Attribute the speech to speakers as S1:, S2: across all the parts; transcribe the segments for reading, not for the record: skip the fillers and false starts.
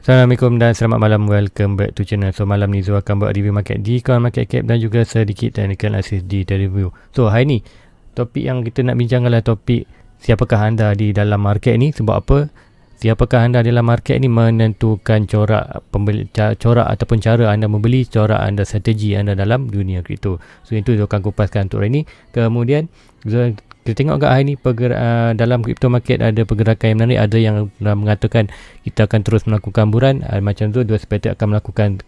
S1: Assalamualaikum dan selamat malam. Welcome back to channel. So malam ni Zul akan buat review market di Coin Market Cap dan juga sedikit technical analysis di review. So hari ni topik yang kita nak bincang adalah topik siapakah anda di dalam market ni. Sebab apa? Siapakah anda dalam market ni menentukan corak pembeli, corak ataupun cara anda membeli, corak anda, strategi anda dalam dunia kripto. So itu Zul akan kupaskan untuk hari ni. Kemudian Zul kita tengok kat hari ni dalam crypto market ada pergerakan yang menarik. Ada yang mengatakan kita akan terus melakukan buran, macam tu Zul expected akan melakukan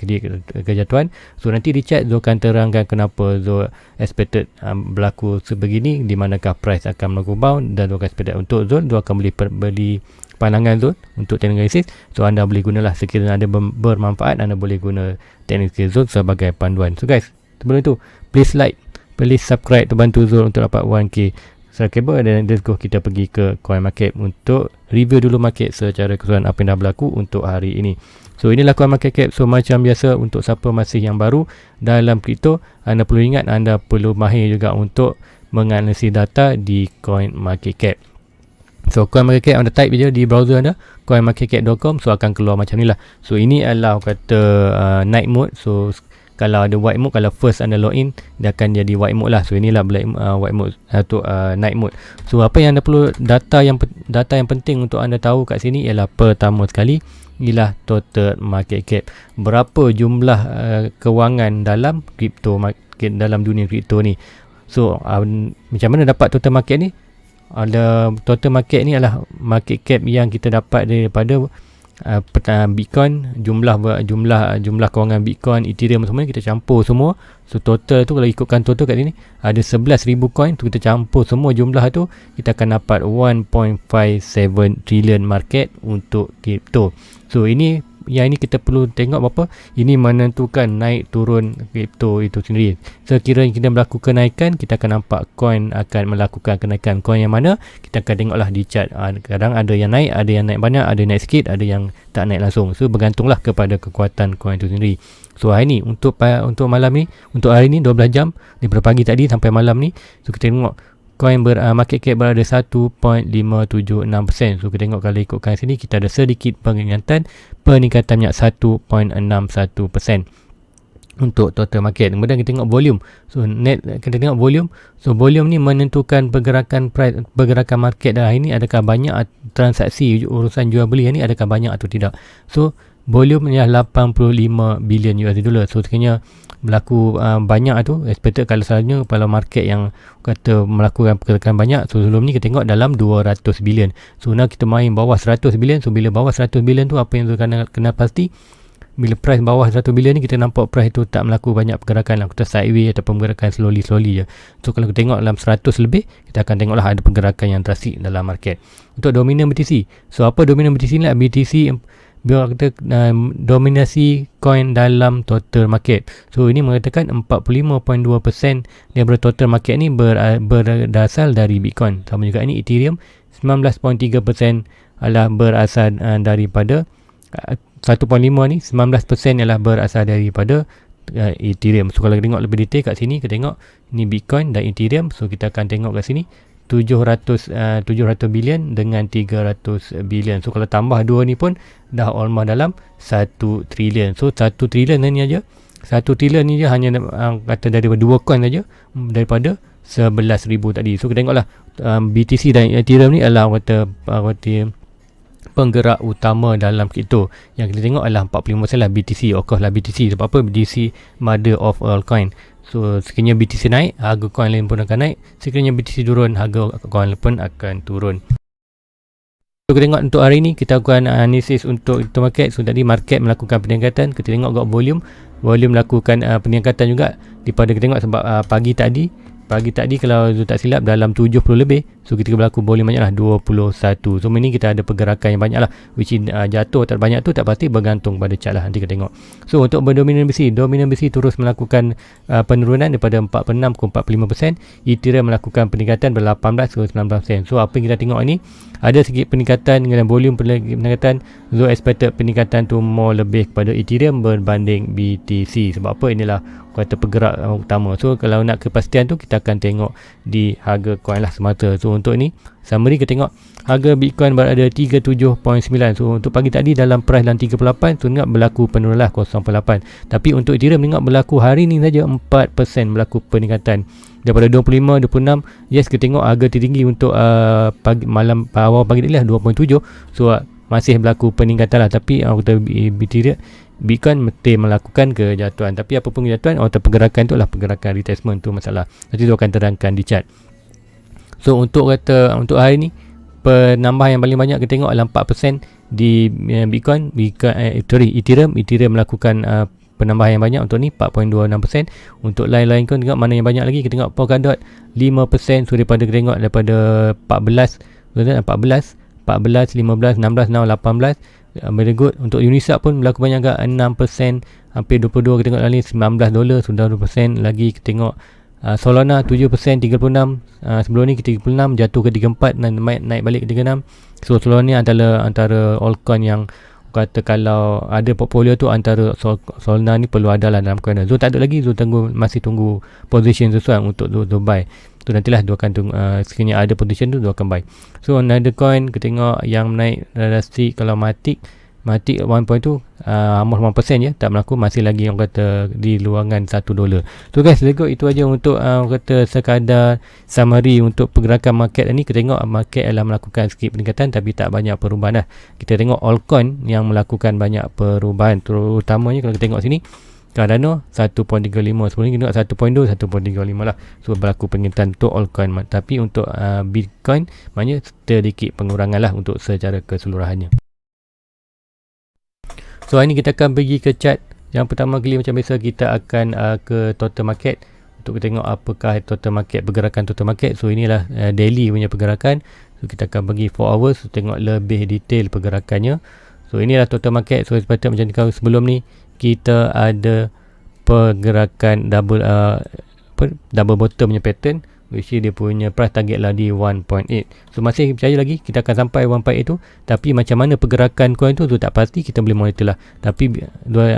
S1: kejatuhan. So nanti di chat Zul akan terangkan kenapa Zul expected berlaku sebegini, di manakah price akan melakukan bound, dan Zul akan expected untuk Zul akan beli pandangan Zul untuk technical analysis. So anda boleh gunalah sekiranya anda bermanfaat, anda boleh guna technical Zul sebagai panduan. So guys, sebelum itu please like, please subscribe untuk bantu Zul untuk dapat 1k subscriber, dan let's go kita pergi ke coin market untuk review dulu market secara keseluruhan apa yang dah berlaku untuk hari ini. So inilah coin market cap. So macam biasa, untuk siapa masih yang baru dalam kripto, anda perlu ingat anda perlu mahir juga untuk menganalisis data di coin market cap. So coin market cap anda type je di browser anda coinmarketcap.com, so akan keluar macam ni lah. So ini adalah kata night mode. So kalau ada white mode, kalau first anda login, dia akan jadi white mode lah. So inilah white mode atau night mode. So apa yang anda perlu, data yang penting untuk anda tahu kat sini ialah pertama sekali ialah total market cap. Berapa jumlah kewangan dalam kripto market, dalam dunia kripto ni. So macam mana dapat total market ni? Ada total market ni adalah market cap yang kita dapat daripada Bitcoin, jumlah kewangan Bitcoin, Ethereum semua kita campur semua. So total tu, kalau ikutkan total kat sini ada 11,000 coin tu, kita campur semua jumlah tu, kita akan dapat 1.57 trillion market untuk kripto. So ini kita perlu tengok berapa ini menentukan naik turun kripto itu sendiri. Sekiranya kita berlaku kenaikan, kita akan nampak coin akan melakukan kenaikan. Coin yang mana kita akan tengoklah di chart. Kadang ada yang naik banyak, ada yang naik sikit, ada yang tak naik langsung. So bergantunglah kepada kekuatan coin itu sendiri. So hari ni untuk malam ni, untuk hari ni 12 jam daripada pagi tadi sampai malam ni, so kita tengok coin market cap berada 1.576%. So kita tengok kalau ikutkan sini, kita ada sedikit peningkatan minyak 1.61% untuk total market. Kemudian kita tengok volume. So kita tengok volume. So volume ni menentukan pergerakan price, pergerakan market dah hari ni, adakah banyak transaksi urusan jual beli hari ni, adakah banyak atau tidak. So volume ni 85 billion US dollar. So sekiranya berlaku banyak tu, expected kalau selalunya kalau market yang kata melakukan pergerakan banyak, so sebelum ni kita tengok dalam 200 billion. So now kita main bawah 100 billion. So bila bawah 100 billion tu, apa yang kena pasti, bila price bawah 100 billion ni, kita nampak price tu tak melakukan banyak pergerakan lah, kita sideways ataupun pergerakan slowly je. So kalau kita tengok dalam 100 lebih, kita akan tengoklah ada pergerakan yang drastik dalam market. Untuk dominan BTC, so apa dominan BTC ni lah? BTC kita dominasi coin dalam total market. So ini mengatakan 45.2% daripada total market ni berasal dari Bitcoin. Sama juga ini Ethereum 19.3% adalah berasal daripada 1.5 ni 19% ialah berasal daripada Ethereum. So kalau kita tengok lebih detail kat sini, kita tengok ni Bitcoin dan Ethereum. So kita akan tengok kat sini 700 billion dengan 300 billion. So kalau tambah dua ni pun dah almost dalam 1 trillion. So 1 trillion ni aja. 1 trillion ni je hanya kata daripada dua coin saja, daripada 11,000 tadi. So kita tengoklah BTC dan Ethereum ni adalah kata penggerak utama dalam kripto. Yang kita tengok adalah 45% lah BTC. Of course lah BTC. Sebab apa? BTC mother of all coin. So sekiranya BTC naik, harga coin lain pun akan naik. Sekiranya BTC turun, harga coin pun akan turun. So kita tengok untuk hari ni, kita akan analisis untuk itu market. So tadi market melakukan peningkatan. Kita tengok kat volume melakukan peningkatan juga daripada kita tengok sebab pagi tadi kalau tak silap dalam 70 lebih. So kita berlaku volume banyak lah 21. So ini kita ada pergerakan yang banyak lah, which is jatuh tak banyak tu tak pasti, bergantung pada chart lah, nanti kita tengok. So untuk berdominan BC, dominan BC terus melakukan penurunan daripada 46 ke 45%. Ethereum melakukan peningkatan dari 18 ke 19%. So apa yang kita tengok ni, ada sedikit peningkatan dengan volume peningkatan. So expected peningkatan tu more lebih kepada Ethereum berbanding BTC. Sebab apa? Inilah kata penggerak utama. So kalau nak kepastian tu kita akan tengok di harga coin lah semata. So untuk ni summary kita tengok harga Bitcoin berada 37.9. So untuk pagi tadi dalam price dalam 38, so tengok berlaku penurunan lah 0.8. Tapi untuk Ethereum tengok berlaku hari ni saja 4% berlaku peningkatan. Daripada 25, 26, yes kita tengok harga tertinggi untuk malam awal pagi tadi lah 2.7. So masih berlaku peningkatan lah. Tapi kita Bitcoin mesti melakukan kejatuhan. Tapi apapun kejatuhan atau pergerakan tu lah pergerakan retracement tu masalah. Nanti tu akan terangkan di chart. So untuk hari ni penambahan yang paling banyak kita tengok adalah 4% di Bitcoin, Ethereum melakukan penambahan yang banyak untuk ni 4.26%. Untuk lain-lain kan tengok mana yang banyak lagi. Kita tengok Polkadot 5%. So daripada kita tengok daripada 14, 15, 16, now 18. Very good. Untuk Uniswap pun berlaku banyak agak 6%, hampir 22. Kita tengok lagi $19 sudah 2% lagi. Kita tengok Solana 7%, 36. Sebelum ni ke 36 jatuh ke 34 dan naik balik ke 36. So Solana ni antara altcoin yang kata kalau ada portfolio tu antara Solana ni perlu ada lah dalam coin. So tak ada lagi. So masih tunggu position sesuai untuk tu buy. Tu nantilah dia akan tunggu sekiranya ada position tu dia akan buy. So another coin kita tengok yang naik drastik kalau Matic 1 point tu almost 1% je tak berlaku, masih lagi orang kata di luangan $1. So guys, itu aja untuk kata sekadar summary untuk pergerakan market ni. Kita tengok market adalah melakukan sikit peningkatan tapi tak banyak perubahan lah. Kita tengok altcoin yang melakukan banyak perubahan, terutamanya kalau kita tengok sini Cardano 1.35, sebelum ni kita tengok 1.2, 1.35 lah. So berlaku peningkatan untuk altcoin. Tapi untuk Bitcoin maknanya sedikit pengurangan lah untuk secara keseluruhannya. So hari ni kita akan pergi ke chart. Yang pertama kali macam biasa kita akan ke total market untuk kita tengok apakah total market, pergerakan total market. So inilah daily punya pergerakan. So kita akan pergi 4 hours, so, tengok lebih detail pergerakannya. So inilah total market. So seperti macam kalau sebelum ni kita ada pergerakan double bottom punya pattern, which dia punya price target lah di 1.8. So masih percaya lagi kita akan sampai 1.8 itu. Tapi macam mana pergerakan coin tu tak pasti, kita boleh monitor lah. Tapi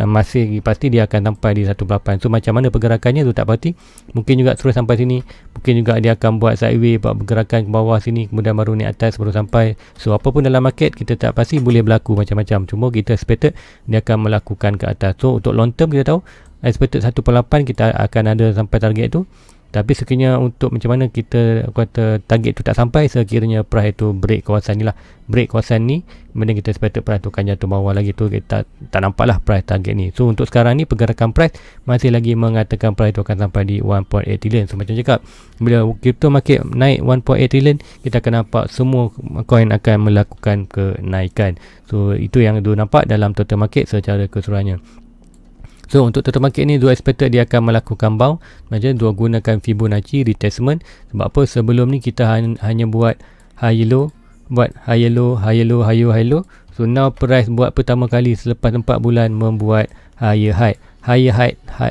S1: masih pasti dia akan sampai di 1.8. So macam mana pergerakannya tu tak pasti. Mungkin juga terus sampai sini, mungkin juga dia akan buat sideways, buat pergerakan ke bawah sini, kemudian baru naik atas baru sampai. So apapun dalam market kita tak pasti, boleh berlaku macam-macam. Cuma kita expected dia akan melakukan ke atas. So untuk long term kita tahu expected 1.8 kita akan ada sampai target tu. Tapi sekiranya untuk macam mana kita kata target tu tak sampai, sekiranya price tu break kawasan ni lah, break kawasan ni, kemudian kita expected price tu akan jatuh bawah lagi tu, kita tak nampak lah price target ni. So untuk sekarang ni pergerakan price masih lagi mengatakan price tu akan sampai di 1.8 trillion. So macam cakap, bila crypto market naik 1.8 trillion, kita akan nampak semua coin akan melakukan kenaikan. So itu yang tu nampak dalam total market secara keseluruhannya. So untuk total market ni dua expected dia akan melakukan bounce, macam dua gunakan Fibonacci retracement. Sebab apa, sebelum ni kita hanya buat high low, high low. So now price buat pertama kali selepas 4 bulan membuat higher high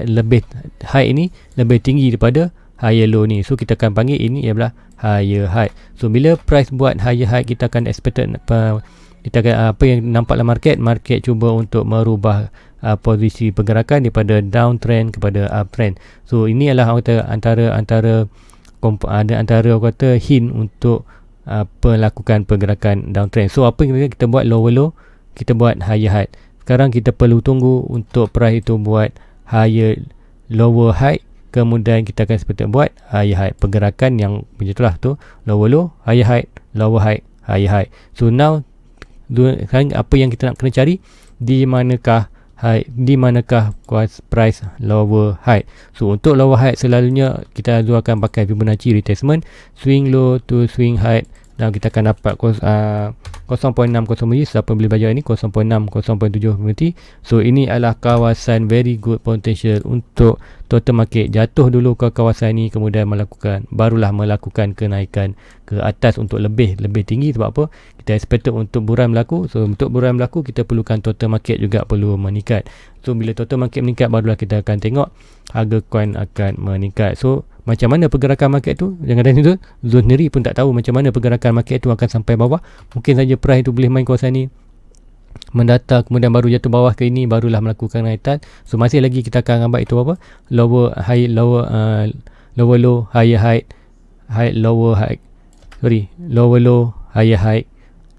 S1: lebih high ini lebih tinggi daripada higher low ni. So kita akan panggil ini ialah higher high. So bila price buat higher high, kita akan expected kita akan, apa yang nampak dalam market cuba untuk merubah posisi pergerakan daripada downtrend kepada uptrend. So ini adalah antara kata hint untuk melakukan pergerakan downtrend. So apa yang kita buat lower low, kita buat higher high. Sekarang kita perlu tunggu untuk price itu buat lower high, kemudian kita akan seperti buat higher high. Pergerakan yang macam itulah tu, lower low, higher high, lower high, higher high. So now sekarang apa yang kita nak kena cari, di manakah price lower high. So untuk lower high selalunya kita akan pakai Fibonacci retracement, swing low to swing high, dan kita akan dapat 0.60 siapa boleh belajar ini 0.6 0.7. So ini adalah kawasan very good potential untuk total market jatuh dulu ke kawasan ini, kemudian barulah melakukan kenaikan ke atas untuk lebih tinggi. Sebab apa, kita expected untuk buran berlaku. So untuk buran berlaku kita perlukan total market juga perlu meningkat. So bila total market meningkat, barulah kita akan tengok harga coin akan meningkat. So macam mana pergerakan market tu, jangan ada itu Zul sendiri pun tak tahu macam mana pergerakan market tu akan sampai bawah. Mungkin saja price tu boleh main kawasan ni, mendata, kemudian baru jatuh bawah ke ini, barulah melakukan kenaikan. So masih lagi kita akan gambar itu apa, lower high, lower low, higher high, lower high, lower low, higher high,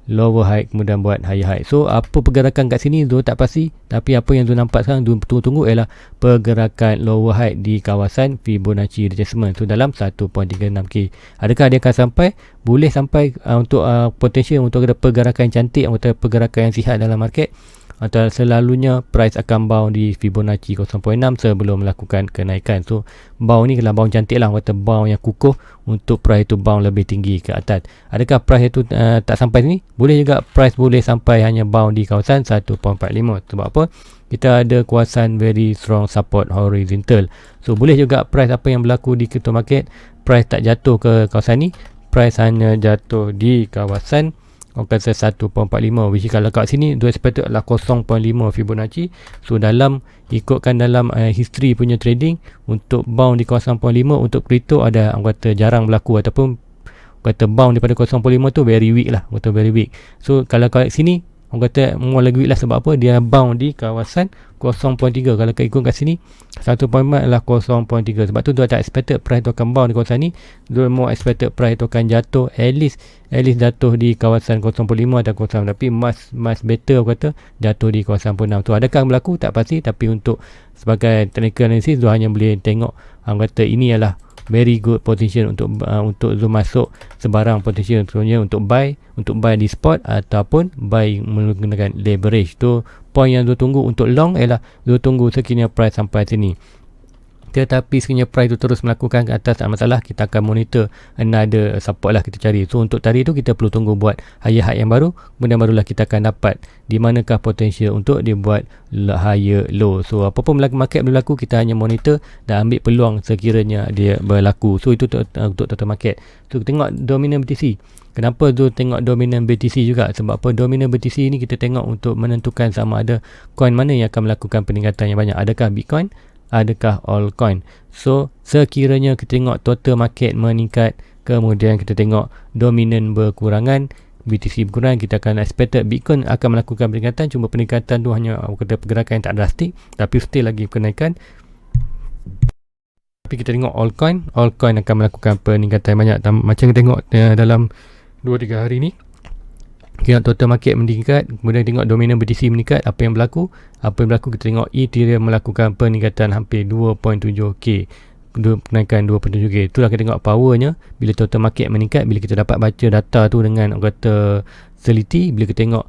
S1: lower high, kemudian buat higher high. So apa pergerakan kat sini Zul tak pasti, tapi apa yang Zul nampak sekarang, Zul tunggu ialah pergerakan lower high di kawasan Fibonacci retracement tu dalam 1.36k. Adakah dia akan sampai? Boleh sampai untuk potential untuk ada pergerakan yang cantik, atau pergerakan yang sihat dalam market. Atau selalunya price akan bound di Fibonacci 0.6 sebelum melakukan kenaikan. So bound ni kalau bound cantik lah, kata bound yang kukuh untuk price itu bound lebih tinggi ke atas. Adakah price itu tak sampai sini? Boleh juga price boleh sampai hanya bound di kawasan 1.45. Sebab apa? Kita ada kawasan very strong support horizontal. So boleh juga price apa yang berlaku di crypto market, price tak jatuh ke kawasan ni, price hanya jatuh di kawasan kawasan 1.45, which kalau kat sini dua expected adalah 0.5 Fibonacci. So dalam ikutkan dalam history punya trading, untuk bound di kawasan 0.5 untuk crypto ada orang kata jarang berlaku, ataupun kata bound daripada 0.5 tu very weak lah, kata very weak. So kalau kat sini orang kata more lagi weak lah, sebab apa? Dia bound di kawasan 0.3. Kalau ikut kat sini 1.4 adalah 0.3. Sebab tu dia tak expected price tu akan bound di kawasan ni. Dia more expected price tu akan jatuh at least jatuh di kawasan 0.5 atau 0.6. Tapi much better aku kata jatuh di kawasan 0.6 tu. Adakah berlaku? Tak pasti. Tapi untuk sebagai technical analysis, dia hanya boleh tengok orang kata ini adalah very good potential untuk Zoom masuk sebarang potential, contohnya untuk buy di spot ataupun buy menggunakan leverage. Tu point yang Zoom tunggu. Untuk long ialah Zoom tunggu sekiranya price sampai sini. Tetapi sekiranya price tu terus melakukan ke atas, tak masalah, kita akan monitor another support lah kita cari. So untuk tadi tu kita perlu tunggu buat higher high yang baru, kemudian barulah kita akan dapat di manakah potensial untuk dia buat higher low. So apa-apa market berlaku, kita hanya monitor dan ambil peluang sekiranya dia berlaku. So itu untuk total market. So tengok dominant BTC. Kenapa tu tengok dominant BTC juga? Sebab apa? Dominant BTC ni kita tengok untuk menentukan sama ada coin mana yang akan melakukan peningkatan yang banyak. Adakah Bitcoin? Adakah altcoin? So sekiranya kita tengok total market meningkat, kemudian kita tengok dominan berkurangan, BTC berkurang, kita akan expected Bitcoin akan melakukan peningkatan. Cuma peningkatan tu hanya kata pergerakan yang tak drastik, tapi still lagi kenaikan. Tapi kita tengok altcoin akan melakukan peningkatan yang banyak. Macam kita tengok dalam 2-3 hari ni, kita total market meningkat, kemudian tengok dominan BTC meningkat. Apa yang berlaku? Kita tengok Ethereum melakukan peningkatan hampir 2.7k, kenaikan 2.7k. Itulah kita tengok powernya bila total market meningkat. Bila kita dapat baca data tu dengan kata teliti, bila kita tengok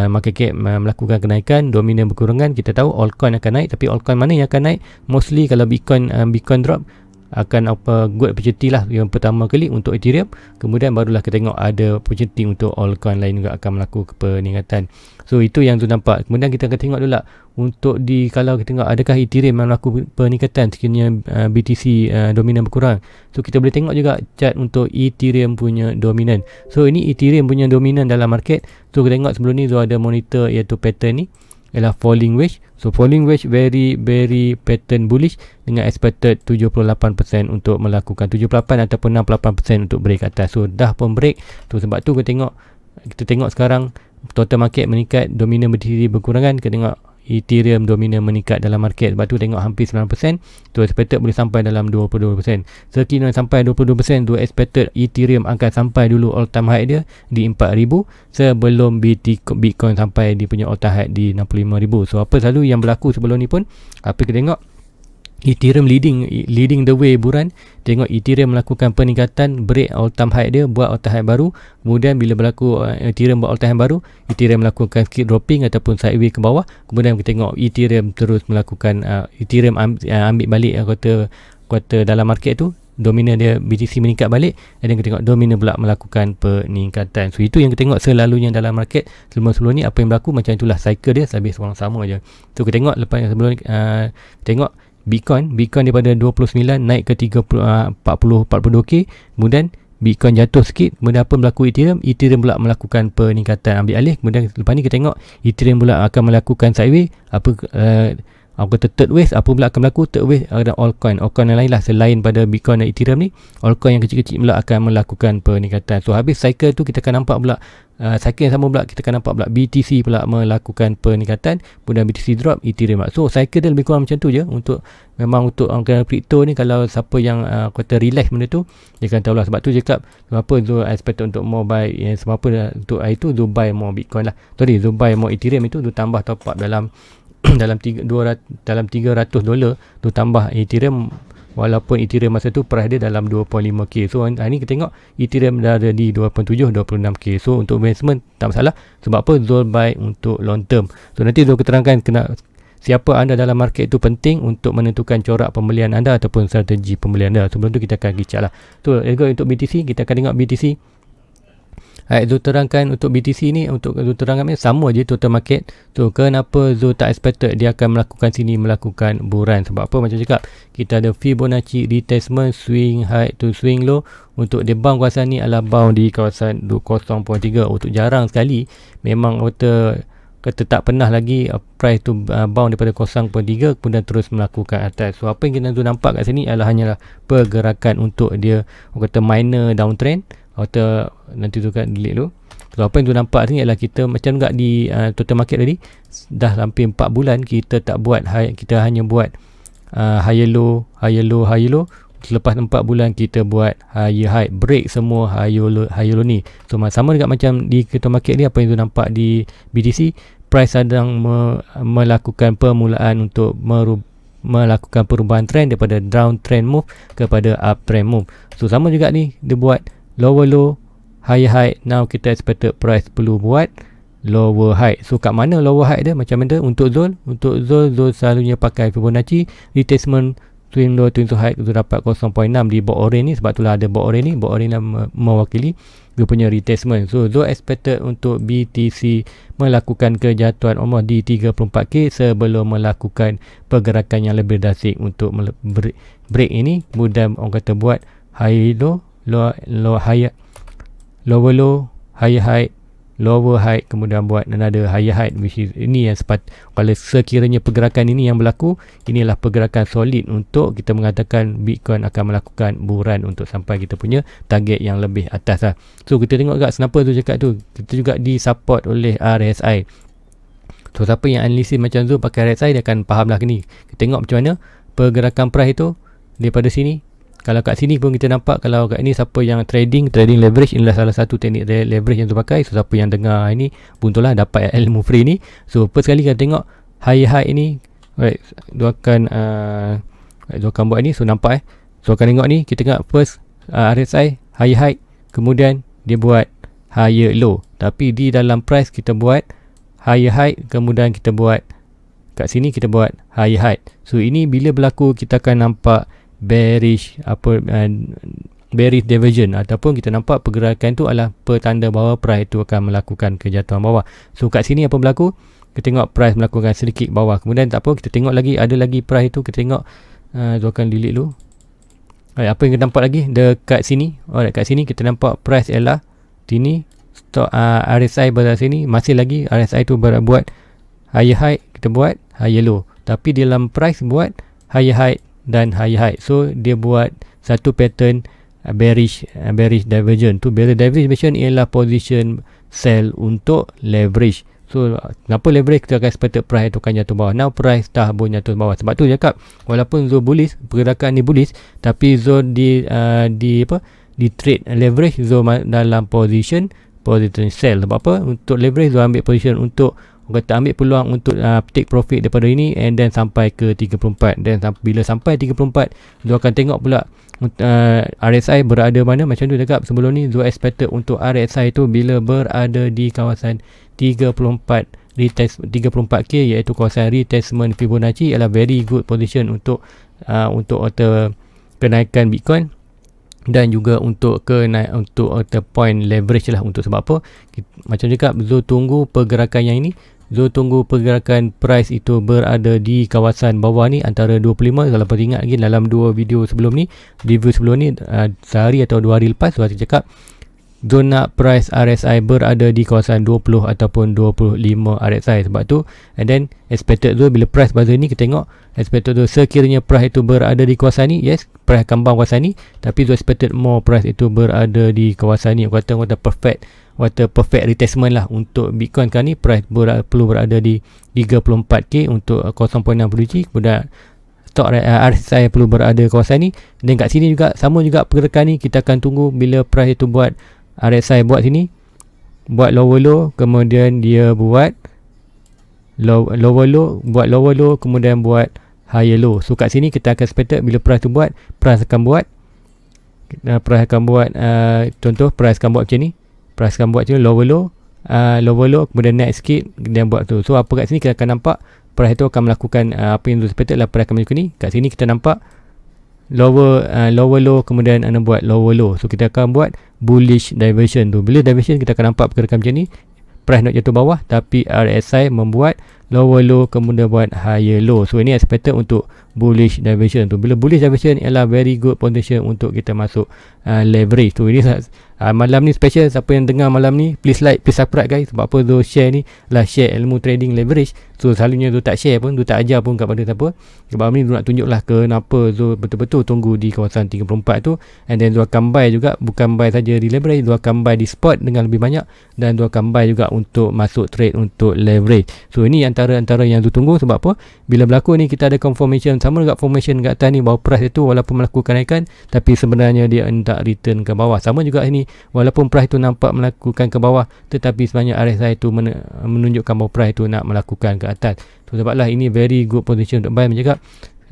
S1: market cap melakukan kenaikan, dominan berkurangan, kita tahu altcoin akan naik. Tapi altcoin mana yang akan naik? Mostly kalau Bitcoin drop, akan good opportunity lah yang pertama kali untuk Ethereum, kemudian barulah kita tengok ada opportunity untuk altcoin lain juga akan melakukan peningkatan. So itu yang tu nampak. Kemudian kita akan tengok dulu lah untuk kalau kita tengok adakah Ethereum yang melakukan peningkatan sekiranya BTC dominan berkurang. So kita boleh tengok juga chart untuk Ethereum punya dominan. So ini Ethereum punya dominan dalam market. So kita tengok sebelum ni ada monitor iaitu pattern ni ialah falling wedge. So falling wedge very pattern bullish dengan expected 78% untuk melakukan 78 ataupun 68% untuk break atas. So dah pun break tu, sebab tu kita tengok sekarang total market meningkat, dominan berdiri berkurangan. Kita tengok Ethereum dominan meningkat dalam market, sebab tu tengok hampir 9%. Tu expected boleh sampai dalam 22%. Sekiranya sampai 22%, tu expected Ethereum akan sampai dulu all time high dia di 4,000 sebelum Bitcoin sampai di punya all time high di 65,000. So apa selalu yang berlaku sebelum ni pun, apa kita tengok Ethereum leading the way buran. Tengok Ethereum melakukan peningkatan, break all time high dia, buat all time high baru. Kemudian bila berlaku Ethereum buat all time high baru, Ethereum melakukan skip dropping ataupun sideways ke bawah. Kemudian kita tengok Ethereum terus melakukan Ethereum ambil balik kata dalam market tu, dominan dia BTC meningkat balik, dan kita tengok dominan pula melakukan peningkatan. So itu yang kita tengok selalunya dalam market. Sebelum ni apa yang berlaku, macam itulah cycle dia, habis sama je. So kita tengok lepas sebelum tengok Bitcoin daripada 29 naik ke 42k, kemudian Bitcoin jatuh sikit, kemudian apa berlaku Ethereum pula melakukan peningkatan, ambil alih. Kemudian lepas ni kita tengok Ethereum pula akan melakukan sideways, Aku kata third wave, apa pula akan berlaku? Third wave ada altcoin yang lain lah selain pada Bitcoin dan Ethereum ni. Altcoin yang kecil-kecil pula akan melakukan peningkatan. So habis cycle tu kita akan nampak pula cycle yang sama pula kita akan nampak pula BTC pula melakukan peningkatan, kemudian BTC drop, Ethereum pula. So cycle dia lebih kurang macam tu je untuk memang untuk orang crypto ni. Kalau siapa yang kata relax benda tu, dia akan tahu lah. Sebab tu cakap kenapa Zul expected untuk more buy sebab apa untuk hari tu Zul buy more Bitcoin lah. Zul buy more Ethereum itu Zul tambah top up dalam dalam $300 tu tambah Ethereum, walaupun Ethereum masa tu price dia dalam 2.5k. So hari ni kita tengok Ethereum dah ada di 2.7 26k. So untuk investment tak masalah. Sebab apa? Zul buy untuk long term. So nanti Zul keterangkan siapa anda dalam market itu penting untuk menentukan corak pembelian anda ataupun strategi pembelian anda. Sebelum tu kita akan gicap lah. So untuk BTC, kita akan tengok BTC. Zul terangkan untuk BTC ni, untuk Zul terangkan ni sama je total market. So kenapa Zul tak expected dia akan melakukan buran? Sebab apa? Macam cakap, kita ada Fibonacci retracement, swing high to swing low. Untuk dia bound kawasan ni adalah bound di kawasan 0.3. Untuk jarang sekali memang kata tak pernah lagi price tu bound daripada 0.3 kemudian terus melakukan atas. So apa yang kita nampak kat sini adalah hanyalah pergerakan untuk dia kata minor downtrend atau nanti tu kan delete dulu. So apa yang tu nampak sini adalah kita macam enggak di total market tadi dah hampir 4 bulan kita tak buat high, kita hanya buat higher low. Selepas 4 bulan kita buat higher high, break semua higher low ni. So sama juga macam di total market ni, apa yang tu nampak di BTC, price sedang melakukan permulaan untuk melakukan perubahan trend daripada down trend move kepada up trend move. So sama juga ni, dia buat lower low, higher high. Now kita expected price perlu buat lower high. So kat mana lower high dia? Macam mana untuk Zul? Untuk Zul selalunya pakai Fibonacci retracement, twin low, twin high. Zul dapat 0.6 di box orange ni. Sebab itulah ada box orange ni. Box orange mewakili dia punya retracement. So Zul expected untuk BTC melakukan kejatuhan almost di 34k sebelum melakukan pergerakan yang lebih drastik untuk break ini. Kemudian orang kata buat high low, higher, lower low, higher high, lower high, kemudian buat another higher high, which is ini yang kalau sekiranya pergerakan ini yang berlaku, inilah pergerakan solid untuk kita mengatakan Bitcoin akan melakukan buran untuk sampai kita punya target yang lebih atas lah. So kita tengok juga kenapa tu cakap tu, kita juga disupport oleh RSI. So siapa yang analisis macam tu pakai RSI, dia akan faham lah ni. Kita tengok macam mana pergerakan price itu daripada sini. Kalau kat sini pun kita nampak, kalau kat ni siapa yang trading leverage, inilah salah satu teknik leverage yang tu pakai. So siapa yang dengar ini betul lah dapat ilmu free ni. So first kali kita tengok high ni, right, dia akan buat ni. So nampak so akan tengok ni, kita tengok first RSI high, kemudian dia buat higher low, tapi di dalam price kita buat high, kemudian kita buat kat sini kita buat high. So ini bila berlaku kita akan nampak bearish diversion, ataupun kita nampak pergerakan tu adalah petanda bahawa price tu akan melakukan kejatuhan bawah. So kat sini apa berlaku? Kita tengok price melakukan sedikit bawah, kemudian tak apa, kita tengok lagi ada lagi price tu, kita tengok tu akan delete dulu. Apa yang kita nampak lagi dekat sini? Kat sini kita nampak price ialah sini, stop RSI berada sini, masih lagi RSI tu buat high, kita buat higher low, tapi dalam price buat high dan high. So dia buat satu pattern bearish diversion. Tu bearish diversion ialah position sell untuk leverage. So kenapa leverage? Kita akan expected price tu akan jatuh bawah. Now price dah pun jatuh bawah. Sebab tu cakap walaupun zone bullish, pergerakan ni bullish, tapi zone di trade leverage, zone dalam position sell. Sebab apa? Untuk leverage zone ambil position untuk kata ambil peluang untuk take profit daripada ini, and then sampai ke 34. Dan bila sampai 34, Zul akan tengok pula RSI berada mana. Macam tu cakap sebelum ni, Zul expected untuk RSI tu bila berada di kawasan 34k, iaitu kawasan retracement Fibonacci, adalah very good position untuk kenaikan Bitcoin, dan juga untuk point leverage lah. Untuk sebab apa? Macam cakap, Zul tunggu pergerakan yang ini. Zul tunggu pergerakan price itu berada di kawasan bawah ni, antara 25. Kalau pernah ingat lagi dalam dua video sebelum ni, review sebelum ni, sehari atau 2 hari lepas, Zul cakap Zul nak price RSI berada di kawasan 20 ataupun 25 RSI. Sebab tu, and then expected Zul bila price buzzer ni, kita tengok expected Zul sekiranya price itu berada di kawasan ni, yes, price akan bounce kawasan ni. Tapi Zul expected more price itu berada di kawasan ni. Kata perfect retracement lah untuk Bitcoin sekarang ni. Price perlu berada di 34k untuk 0.60G. Kemudian stok RSI perlu berada kawasan ni. Dan kat sini juga sama juga pergerakan ni, kita akan tunggu bila price itu buat RSI buat sini, buat lower low, kemudian dia buat lower low, kemudian buat higher low. So kat sini kita akan expected bila price tu buat, price akan buat contoh price akan buat macam ni, lower low, kemudian naik sikit dan buat tu. So apa kat sini kita akan nampak price tu akan melakukan apa yang expected lah, price akan macam ni. Kat sini kita nampak lower low, kemudian anda buat lower low. So kita akan buat bullish diversion tu. Bila diversion kita akan nampak pergerakan macam ni, price nak jatuh bawah tapi RSI membuat lower low, kemudian buat higher low. So ini expected untuk bullish diversion tu. Bila bullish diversion ialah very good potential untuk kita masuk leverage tu. Ini malam ni special, siapa yang dengar malam ni please like, please subscribe guys. Sebab apa Zul share ni lah, share ilmu trading leverage. So selalunya Zul tak share pun, Zul tak ajar pun kepada siapa. Sebab ni Zul nak tunjuk lah kenapa Zul betul-betul tunggu di kawasan 34 tu. And then Zul akan buy juga, bukan buy saja di leverage, Zul akan buy di spot dengan lebih banyak. Dan Zul akan buy juga untuk masuk trade untuk leverage. So ini antara yang Zul tunggu. Sebab apa, bila berlaku ni kita ada confirmation, sama juga formation kat atas ni, bahawa price itu walaupun melakukan kenaikan tapi sebenarnya dia hendak return ke bawah. Sama juga ini, walaupun price itu nampak melakukan ke bawah tetapi sebenarnya RSI itu menunjukkan bahawa price itu nak melakukan ke atas. So sebablah ini very good position untuk buy.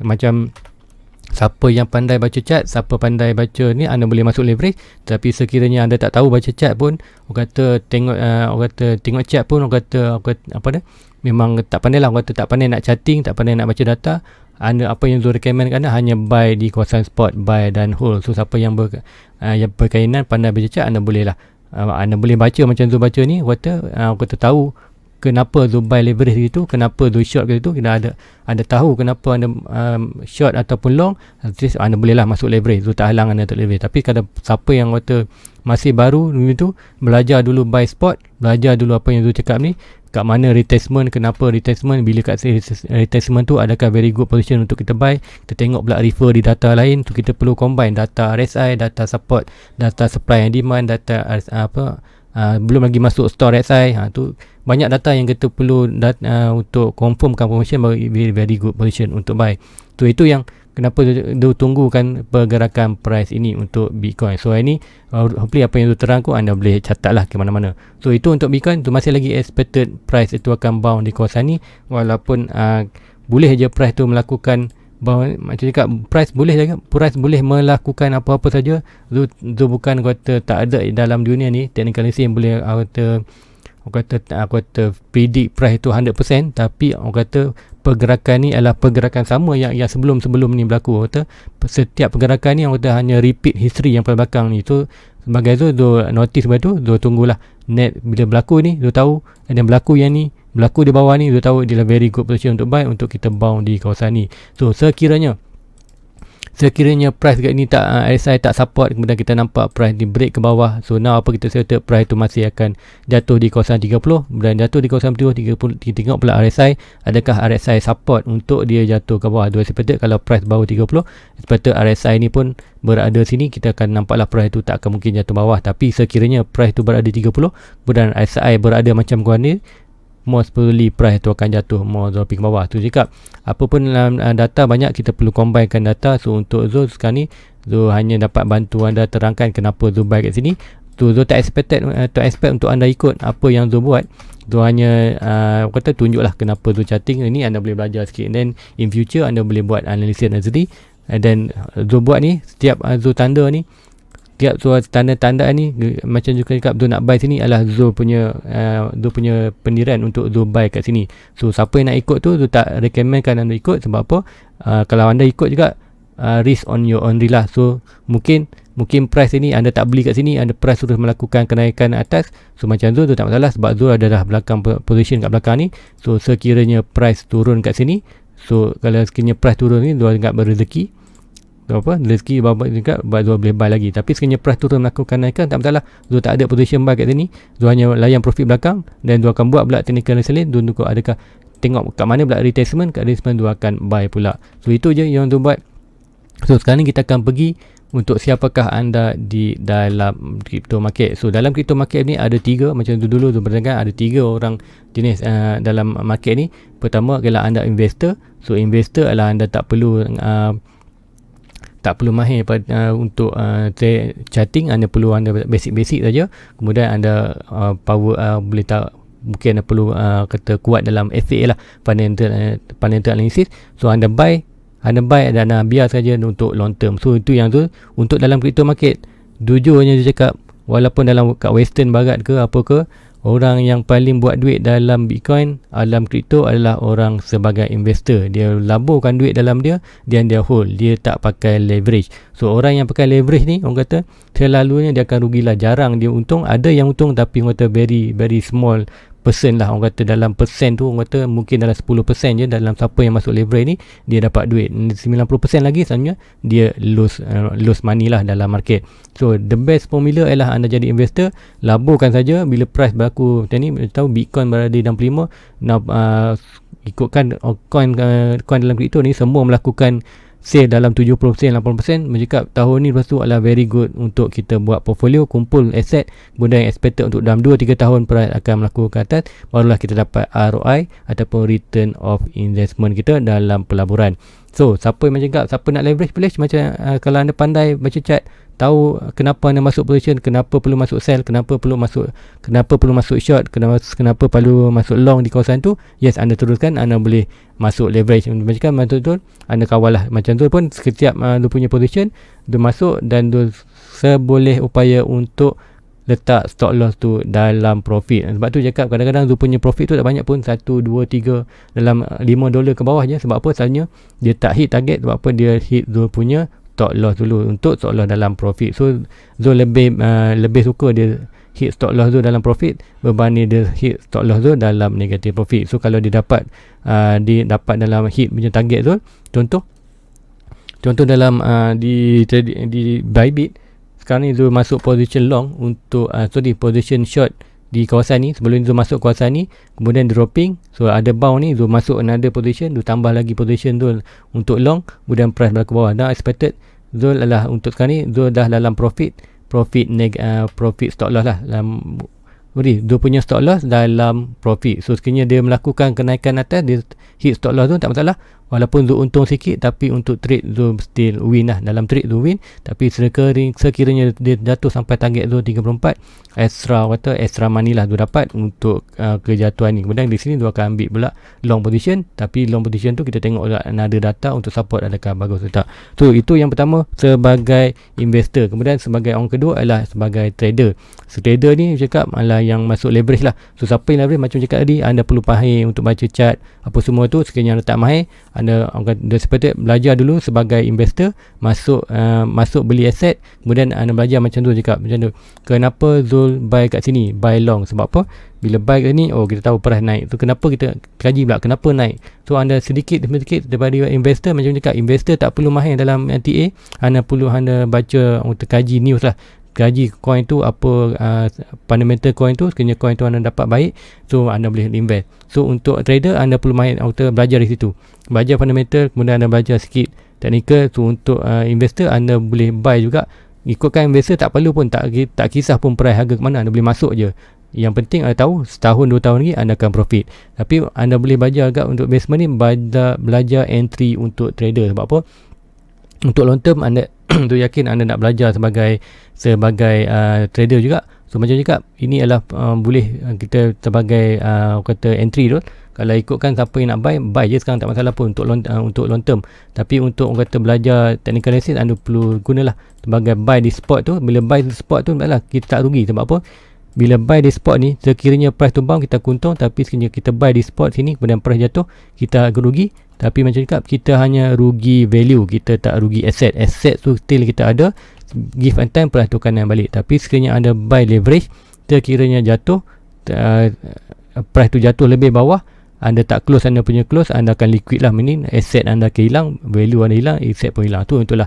S1: Macam siapa yang pandai baca chart, siapa pandai baca ni, anda boleh masuk leverage. Tapi sekiranya anda tak tahu baca chart pun, orang kata tengok chart pun, orang kata apa dah, memang tak pandai lah, orang kata tak pandai nak charting, tak pandai nak baca data. Anda apa yang Zul recommend anda hanya buy di kawasan spot, buy dan hold. So siapa yang berkainan pandai baca chart, anda boleh lah, anda boleh baca macam Zul baca ni. Orang kata tahu kenapa Zul buy leverage gitu, kenapa Zul short gitu. Kita ada tahu kenapa anda short ataupun long, anda boleh lah masuk leverage. Zul tak halang anda untuk leverage. Tapi kalau siapa yang kata masih baru tu, belajar dulu buy spot, belajar dulu apa yang Zul cakap ni, kat mana retracement, kenapa retracement, bila kat retracement tu adakah very good position untuk kita buy. Kita tengok pula refer di data lain tu, kita perlu combine data RSI, data support, data supply and demand, data belum lagi masuk store RSI. Tu banyak data yang kita perlu untuk confirmkan formation, very good position untuk buy. Itu yang kenapa dia tunggukan pergerakan price ini untuk Bitcoin. So ini hopefully apa yang tu terangku anda boleh catat lah ke mana-mana. So itu untuk Bitcoin tu masih lagi expected price itu akan bounce di kawasan ni. Walaupun boleh je price tu melakukan bounce, macam cakap price boleh melakukan apa-apa saja. Tu bukan kata tak ada dalam dunia ni technicality yang boleh aku kata predict price tu 100%. Tapi aku kata pergerakan ni adalah pergerakan sama yang sebelum ni berlaku. Kata setiap pergerakan ni aku kata hanya repeat history yang paling belakang ni. So sebagai Zul notice sebab tu Zul tunggulah net bila berlaku ni, Zul tahu ada berlaku yang ni, berlaku di bawah ni, Zul tahu dia very good position untuk buy, untuk kita bounce di kawasan ni. So sekiranya price kat ni tak RSI tak support, kemudian kita nampak price di break ke bawah. So now apa kita expect, price tu masih akan jatuh di kawasan 30, dan jatuh di kawasan 30 tengok pula RSI, adakah RSI support untuk dia jatuh ke bawah. Dua expected kalau price baru 30, expected RSI ni pun berada sini, kita akan nampaklah price tu tak akan mungkin jatuh bawah. Tapi sekiranya price tu berada 30 kemudian RSI berada macam gua ni, most probably price tu akan jatuh more Zul pergi ke bawah. Tu cakap apa pun dalam data banyak, kita perlu combinekan data. So untuk Zul sekarang ni, Zul hanya dapat bantu anda terangkan kenapa Zul buy kat sini. Tu Zul tak expect untuk anda ikut apa yang Zul buat. Zul hanya kata tunjuklah kenapa Zul charting. Ini anda boleh belajar sikit, and then in future anda boleh buat analisis sendiri. And then Zul buat ni, setiap Zul tanda ni, setiap tanda-tanda ni macam juga cakap Zul nak buy sini adalah Zul punya pendirian untuk Zul buy kat sini. So siapa yang nak ikut tu, Zul tak recommendkan anda ikut. Sebab apa, kalau anda ikut juga risk on your own risk lah. So mungkin price ini anda tak beli kat sini, anda price terus melakukan kenaikan atas. So macam Zul tak masalah, sebab Zul adalah belakang position kat belakang ni. So sekiranya price turun kat sini, so kalau sekiranya price turun ni, Zul agak berrezeki. rezeki bawa juga Zul boleh buy lagi. Tapi sekiranya price turun melakukan naikan, tak masalah, Zul tak ada position buy kat sini, Zul hanya layan profit belakang dan Zul akan buat pula technical analysis. Zul tengok adakah, tengok kat mana pula retracement, kat retracement Zul akan buy pula. So itu je yang Zul buat. So sekarang ni kita akan pergi untuk siapakah anda di dalam crypto market. So dalam crypto market ni ada 3, macam dulu Zul bercakap, ada 3 orang jenis dalam market ni. Pertama adalah anda investor. So investor adalah anda tak perlu mahir untuk charting, anda perlu anda basic saja. Kemudian anda power boleh tak, mungkin anda perlu kata kuat dalam FA lah, fundamental analysis. So anda buy dan biar saja untuk long term. So itu yang tu untuk dalam crypto market. Jujurnya dia cakap, walaupun dalam kat western barat ke apa ke, orang yang paling buat duit dalam Bitcoin, dalam kripto adalah orang sebagai investor. Dia laburkan duit dalam dia dan dia hold. Dia tak pakai leverage. So orang yang pakai leverage ni, orang kata selalunya dia akan rugilah. Jarang dia untung. Ada yang untung tapi orang kata very very small persen lah. Orang kata dalam persen tu, orang kata mungkin dalam 10% je dalam siapa yang masuk leverage ni dia dapat duit. 90% lagi sebenarnya dia lose money lah dalam market. So the best formula ialah anda jadi investor, laburkan saja bila price berlaku macam ni. Tahu Bitcoin berada di 65, ikutkan coin dalam kripto ni semua melakukan sale dalam 70%, 80%. Bercakap tahun ni lepas tu adalah very good untuk kita buat portfolio, kumpul aset, kemudian expected untuk dalam 2-3 tahun price akan melakukan atas, barulah kita dapat ROI ataupun return of investment kita dalam pelaburan. So siapa yang macam siapa nak leverage boleh, macam kalau anda pandai baca chart, tahu kenapa anda masuk position, kenapa perlu masuk sell, kenapa perlu masuk short, kenapa perlu masuk long di kawasan tu, yes anda teruskan, anda boleh masuk leverage. Macam betul-betul anda kawal lah. Macam tu pun setiap dia punya position dia masuk dan dia seboleh upaya untuk letak stop loss tu dalam profit. Sebab tu cakap kadang-kadang dia punya profit tu tak banyak pun, 1, 2, 3 dalam $5 ke bawah je. Sebab apa? Selalunya dia tak hit target. Sebab apa? Dia hit dia punya stop loss dulu untuk stop loss dalam profit. So Zul lebih suka dia hit stop loss tu dalam profit berbanding dia hit stop loss tu dalam negative profit. So kalau dia dapat dalam hit punya target tu, contoh dalam di Bybit sekarang ni Zul masuk position long untuk position short di kawasan ni. Sebelum Zul masuk kawasan ni, kemudian dropping, so ada bound ni, Zul masuk another position, Zul tambah lagi position Zul untuk long, kemudian price berlaku bawah. Dah expected Zul adalah untuk sekarang ni Zul dah dalam profit stop loss lah. Dia punya stop loss dalam profit. So sekiranya dia melakukan kenaikan atas, dia hit stop loss tu tak masalah. Walaupun Zul untung sikit, tapi untuk trade Zul still win lah. Dalam trade Zul win. Tapi sekiranya dia jatuh sampai target Zul 34, extra money lah Zul dapat untuk kejatuhan ni. Kemudian di sini Zul akan ambil pula long position. Tapi long position tu kita tengok ada data untuk support adakah bagus atau tak. So itu yang pertama sebagai investor. Kemudian sebagai orang kedua adalah sebagai trader. Trader ni cakap adalah yang masuk leverage lah. So siapa yang leverage, macam cakap tadi, anda perlu mahir untuk baca chart apa semua tu. Sekiranya anda tak mahir, anda seperti belajar dulu sebagai investor, masuk beli aset, kemudian anda belajar macam tu cakap, macam tu. Kenapa Zul buy kat sini, buy long, sebab apa? Bila buy kat ni, kita tahu price naik. So kenapa kita kaji pula kenapa naik. So anda sedikit daripada investor, macam cakap, investor tak perlu mahir dalam TA, anda perlu baca untuk kaji news lah. Gaji coin tu apa, fundamental coin tu, sekiranya coin tu anda dapat baik, so anda boleh invest. So untuk trader anda perlu main belajar di situ, belajar fundamental, kemudian anda belajar sikit technical. So untuk investor anda boleh buy juga, ikutkan investor tak perlu pun, tak kisah pun price harga ke mana, anda boleh masuk je. Yang penting anda tahu setahun 2 tahun lagi anda akan profit. Tapi anda boleh belajar agak untuk investment ni, belajar entry untuk trader. Sebab apa? Untuk long term anda tu yakin anda nak belajar sebagai trader juga. So macam cakap, ini adalah boleh kita sebagai kata entry tu. Kalau ikutkan siapa yang nak buy je sekarang, tak masalah pun untuk long term. Tapi untuk orang kata belajar technical analysis, anda perlu gunalah sebagai buy di spot tu. Bila buy di spot tu taklah kita tak rugi. Sebab apa? Bila buy di spot ni, sekiranya price tumbang kita untung, tapi sekiranya kita buy di spot sini kemudian price jatuh, kita agak rugi. Tapi macam cakap, kita hanya rugi value, kita tak rugi asset tu still kita ada, give and time price tu kanan balik. Tapi sekiranya anda buy leverage, sekiranya jatuh price tu jatuh lebih bawah, anda tak close anda punya close, anda akan liquid lah. Meaning asset anda akan hilang, value anda hilang, asset pun hilang. Tu itulah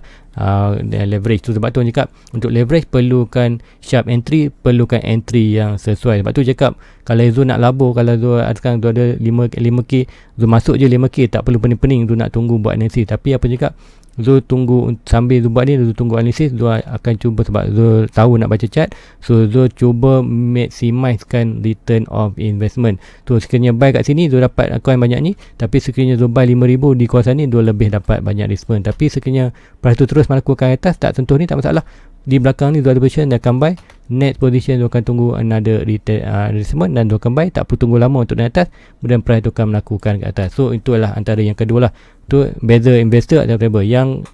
S1: leverage. Tu sebab tu orang cakap untuk leverage perlukan sharp entry, perlukan entry yang sesuai. Sebab tu cakap kalau Zul nak labur, kalau Zul sekarang Zul ada 5k, Zul masuk je 5k, tak perlu pening-pening Zul nak tunggu buat analysis. Tapi apa cakap, Zul tunggu sambil Zul buat ni, Zul tunggu analisis, Zul akan cuba sebab Zul tahu nak baca chart. So Zul cuba maximizekan return of investment. Tu sekiranya buy kat sini Zul dapat coin banyak ni, tapi sekiranya Zul buy 5,000 di kawasan ni, Zul lebih dapat banyak return. Tapi sekiranya price tu terus melakukan atas, tak sentuh ni, tak masalah. Di belakang ni Zul ada position, dia akan buy. Next position Zul akan tunggu another retracement dan Zul akan buy. Tak perlu tunggu lama untuk naik atas, kemudian price tu akan melakukan ke atas. So itulah antara yang kedua lah. Tu beza investor atau trader. Yang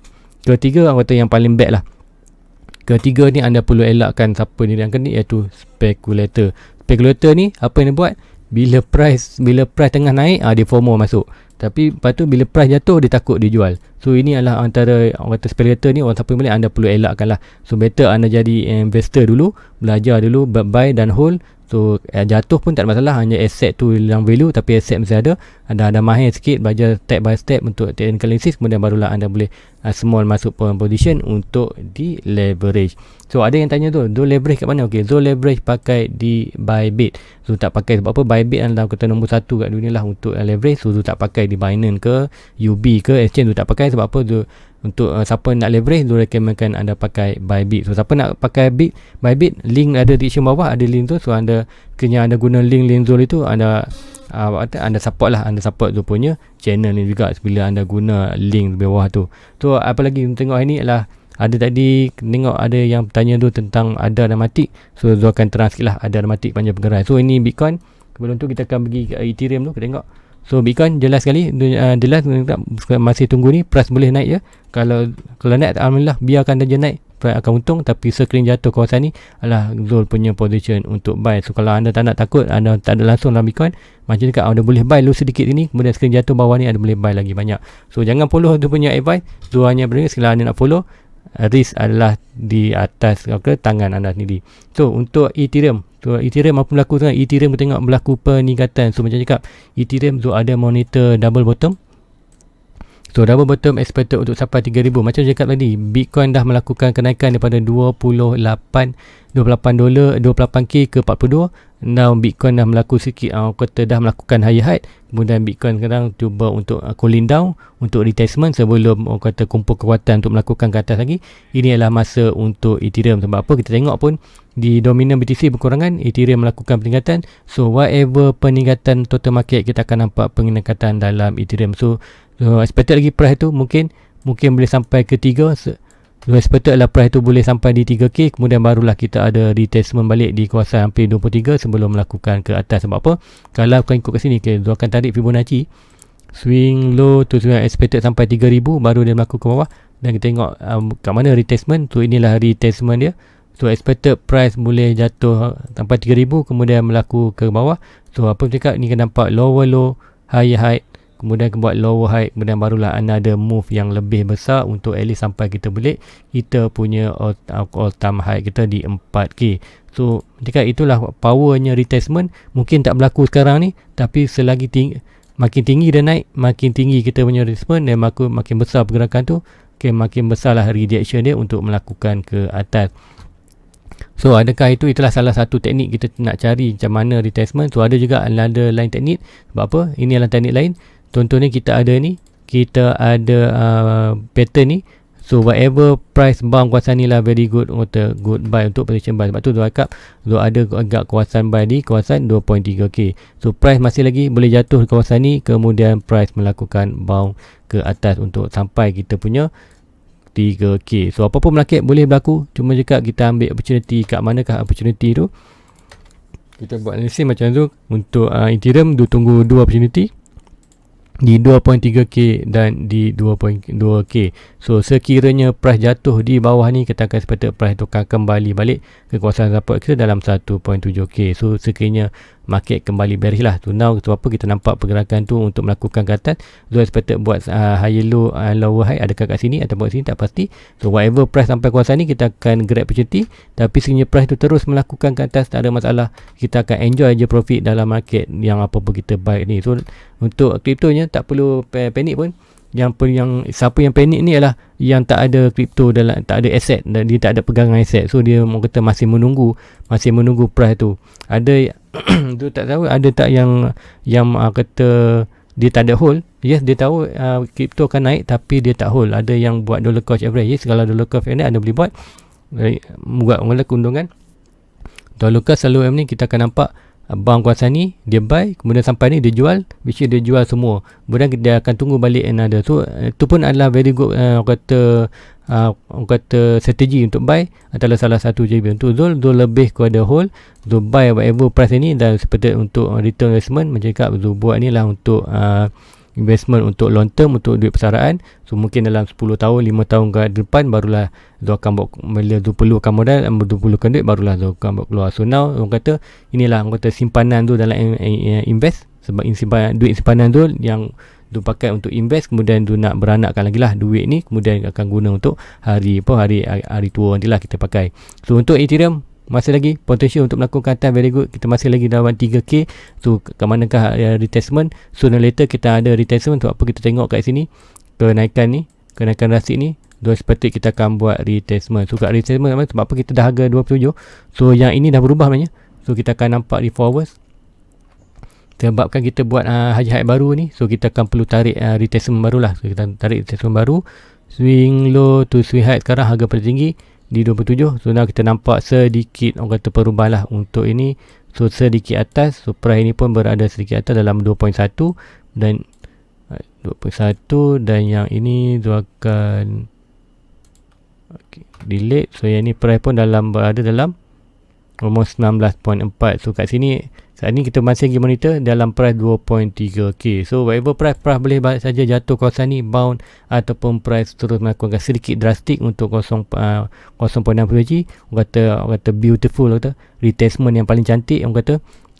S1: ketiga, aku kata yang paling bad lah. Ketiga ni anda perlu elakkan siapa ni yang kena, iaitu speculator. Speculator ni apa yang dia buat? Bila price tengah naik, dia FOMO masuk. Tapi lepas tu bila price jatuh, dia takut dia jual. So ini adalah antara orang kata speculator ni, orang siapa boleh anda perlu elakkan lah. So better anda jadi investor dulu, belajar dulu, buy dan hold. So jatuh pun tak ada masalah, hanya asset tu hilang value, tapi asset mesti ada. Anda ada mahir sikit, belajar step by step untuk technical analysis, kemudian barulah anda boleh small masuk position untuk di leverage. So ada yang tanya tu, Zul leverage kat mana? Okay, Zul leverage pakai di Bybit. So tak pakai sebab apa? Bybit adalah kata nombor 1 kat dunia lah untuk leverage. So Zul tak pakai di Binance ke UB ke exchange, Zul tak pakai. Sebab apa? Zul, untuk siapa nak leverage, Zul recommendkan anda pakai Bybit. So siapa nak pakai Bybit, link ada di description bawah, ada link tu. So anda kena anda guna link Zul itu, anda support lah, anda support Zul punya channel ni juga bila anda guna link di bawah tu. So apa lagi tengok hari ni adalah ada tadi tengok ada yang tanya tu tentang ADA dan Matic. So Zul akan terang sikit lah ADA dan Matic panjang penggerai. So ini Bitcoin. Sebelum tu kita akan pergi ke Ethereum tu, kita tengok. So Bitcoin jelas sekali, jelas masih tunggu ni, price boleh naik je. Kalau naik, alhamdulillah, biarkan dia naik, price akan untung. Tapi sekiranya jatuh kawasan ni, adalah Zul punya position untuk buy. So kalau anda tak nak takut, anda tak ada langsung dalam Bitcoin, macam dekat anda boleh buy dulu sedikit ni, kemudian sekiranya jatuh bawah ni, anda boleh buy lagi banyak. So jangan follow Zul punya advice. Zul hanya beringat sekiranya anda nak follow, risk adalah di atas tangan anda sendiri. So untuk Ethereum, apa berlaku sekarang? Ethereum kita tengok berlaku peningkatan. So macam cakap, Ethereum tu ada monitor double bottom. So double bottom expected untuk sampai 3,000. Macam cakap tadi, Bitcoin dah melakukan kenaikan daripada 28k ke 42. Now Bitcoin dah melakukan sikit, kata dah melakukan higher height. Kemudian Bitcoin sekarang cuba untuk cooling down, untuk retracement sebelum kata kumpul kekuatan untuk melakukan ke atas lagi. Ini adalah masa untuk Ethereum. Sebab apa? Kita tengok pun di dominan BTC berkurangan, Ethereum melakukan peningkatan. So whatever peningkatan total market, kita akan nampak peningkatan dalam Ethereum. So expected lagi price tu mungkin boleh sampai ke 3. So expected lah price tu boleh sampai di 3k, kemudian barulah kita ada retracement balik di kawasan hampir 23 sebelum melakukan ke atas. Sebab apa? Kalau kau ikut ke sini, Zul akan tarik Fibonacci swing low tu, expected sampai 3,000 baru dia melakukan ke bawah. Dan kita tengok kat mana retracement tu, inilah retracement dia. So expected price boleh jatuh sampai 3,000 kemudian melaku ke bawah. So apa cakap ni, kan nampak lower low, higher high, kemudian buat lower high, kemudian barulah ada move yang lebih besar untuk at least sampai kita balik kita punya all time high kita di 4k. So cakap itulah powernya retracement. Mungkin tak berlaku sekarang ni, tapi selagi makin tinggi dia naik, makin tinggi kita punya retracement, dan makin besar pergerakan tu, makin besarlah rejection dia untuk melakukan ke atas. So adakah itulah salah satu teknik kita nak cari macam mana retracement. So ada juga ada lain teknik. Sebab apa? Ini adalah teknik lain. Contohnya kita ada pattern ni. So whatever price bound kawasan ni lah very good buy untuk position buy. Sebab tu Zul ada agak kawasan buy di kawasan 2.3k. So price masih lagi boleh jatuh di kawasan ni, kemudian price melakukan bound ke atas untuk sampai kita punya 3k. So apa pun market boleh berlaku, cuma cakap kita ambil opportunity kat manakah opportunity tu. Kita buat analysis macam tu. Untuk Ethereum tu tunggu 2 opportunity di 2.3k dan di 2.2k. So sekiranya price jatuh di bawah ni, kita akan expect price tu akan kembali balik ke kawasan support kita dalam 1.7k. So sekiranya market kembali bearish lah. So now sebab apa kita nampak pergerakan tu untuk melakukan ke atas. So expected buat higher low, lower high, adakah kat sini ataupun kat sini tak pasti. So whatever price sampai kawasan ni kita akan grab opportunity, tapi sekiranya price tu terus melakukan ke atas tak ada masalah, kita akan enjoy je profit dalam market yang apa pun kita buy ni. So untuk kriptonya tak perlu panik pun. Yang siapa yang panik ni adalah yang tak ada kripto dalam, tak ada aset, dan dia tak ada pegangan aset. So dia kata masih menunggu price tu. Ada tu tak tahu ada tak yang kata dia tak ada hold. Yes, dia tahu kripto akan naik tapi dia tak hold. Ada yang buat dollar cost average. Yes, kalau dollar cost average ada boleh buat mula keuntungan. Dollar cost selalu ni kita akan nampak bank kawasan ni dia buy, kemudian sampai ni dia jual, which is dia jual semua, kemudian dia akan tunggu balik another. So itu pun adalah very good orang kata strategi untuk buy, adalah salah satu JB. Untuk Zul lebih kepada hold, Zul buy whatever price ni, dan seperti untuk return investment macam cakap Zul buat ni lah untuk investment untuk long term, untuk duit persaraan. So mungkin dalam 10 tahun 5 tahun ke depan barulah Zul akan buat, bila Zul perlukan modal, Zul perlukan duit, barulah Zul akan buat keluar. So now orang kata inilah orang kata simpanan Zul dalam invest, sebab duit simpanan Zul yang Zul pakai untuk invest, kemudian Zul nak beranakkan lagi lah duit ni, kemudian akan guna untuk hari tua nantilah kita pakai. So untuk Ethereum masih lagi potential untuk melakukan atas, very good. Kita masih lagi dalam 3k. So ke manakah retestment, sooner later kita ada retestment. Sebab apa kita tengok kat sini kenaikan rasik ni, dua sepatutnya kita akan buat retestment. So kat retestment sebab apa kita dah harga 27. So yang ini dah berubah sebenarnya. So kita akan nampak di forwards, sebabkan kita buat high baru ni. So kita akan perlu tarik retestment barulah. So kita tarik retestment baru, swing low to swing high. Sekarang harga paling tinggi di 27. So now kita nampak sedikit orang kata perubahan lah untuk ini. So sedikit atas. So price ini pun berada sedikit atas dalam 2.1 dan 2.1, dan yang ini tu akan delete. So yang ni price pun berada dalam almost 19.4. So kat sini saat ni kita masih lagi monitor dalam price 2.3k. So whatever price boleh saja jatuh kawasan ni, bound ataupun price terus melakukan sedikit drastik untuk 0.6 G. Orang kata beautiful, orang kata retestment yang paling cantik, orang kata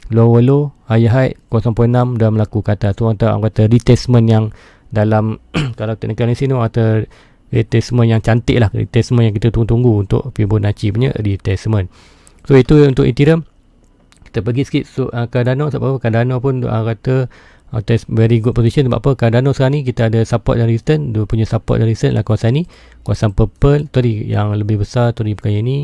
S1: lower low, higher high 0.6 dah melakukan atas. So orang kata retestment yang dalam kalau teknikal di sini orang kata retestment yang cantik lah, retestment yang kita tunggu-tunggu untuk Fibonacci punya retestment. So itu untuk Ethereum. Kita pergi sikit Cardano. Sebab apa Cardano pun kata very good position. Sebab apa Cardano sekarang ni kita ada support dan resistance. Dia punya support dan resistance lah kawasan ni, kawasan purple tadi yang lebih besar tadi, bukan yang ni.